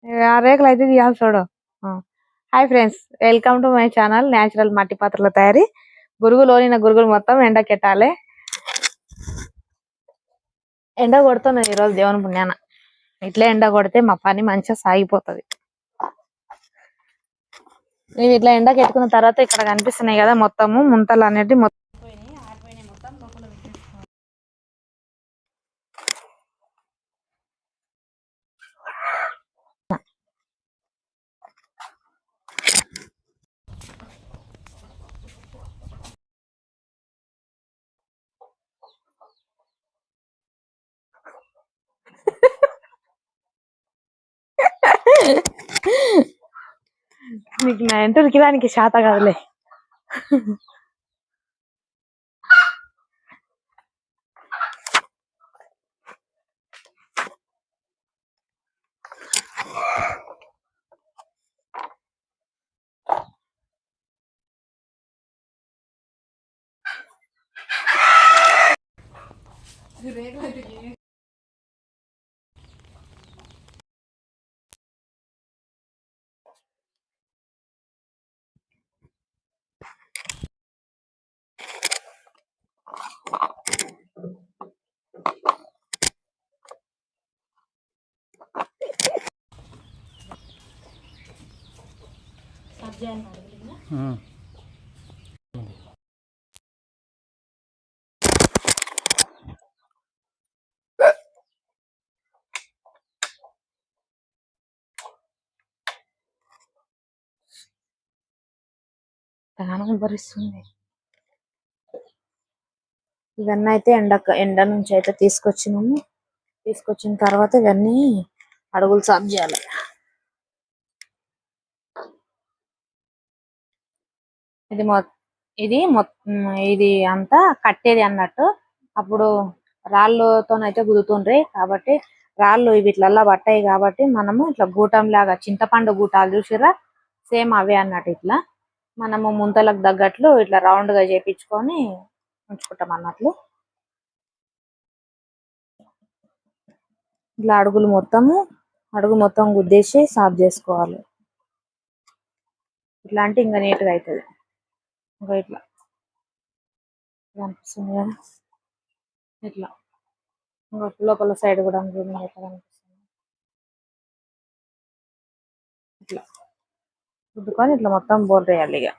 ఆ రేకులు అయితే తీయాలి చూడు. Hi friends, welcome to my channel natural మట్టి పాత్రల తయారీ. గురుగులోని గురుగులు మొత్తం ఎండకెట్టాలి. ఎండ కొడుతున్నాయి ఈరోజు దేవుని పుణ్యాన. ఇట్లా ఎండ కొడితే మా పని మంచిగా సాగిపోతుంది. ఇవి ఇట్లా ఎండకెట్టుకున్న తర్వాత ఇక్కడ కనిపిస్తున్నాయి కదా మొత్తము ముంతలు అనేవి మొత్తం ఆరిపోయినాయి. మొత్తం లోపల పెట్టేసుకోవాలి. నీకు నా ఎంత ఉరికిదానికి శాత కాదులే. భరిస్తుంది. ఇవన్నీ అయితే ఎండ నుంచి అయితే తీసుకొచ్చినాము. తీసుకొచ్చిన తర్వాత ఇవన్నీ అడుగులు సాఫ్ చేయాలి. ఇది అంతా కట్టేది అన్నట్టు. అప్పుడు రాళ్ళతోనైతే గుదుతుండ్రి కాబట్టి రాళ్ళు వీటిలల్లా పట్టాయి కాబట్టి మనము ఇట్లా గూటం లాగా చింతపండు గూటాలు చూసిరా, సేమ్ అవే అన్నట్టు. ఇట్లా మనము ముంతలకు తగ్గట్లు ఇట్లా రౌండ్ గా చేపించుకొని ఉంచుకుంటాం అన్నట్లు. ఇట్లా అడుగు మొత్తం గుద్దేసి సాఫ్ చేసుకోవాలి. ఇట్లా అంటే ఇంకా నీట్ గా అవుతుంది. ఇంకా ఇట్లా కనిపిస్తుంది కదా, ఇట్లా ఇంకా లోపల సైడ్ కూడా కనిపిస్తుంది. ఇట్లా రుద్దుకొని ఇట్లా మొత్తం బోర్డు వేయాలి. ఇక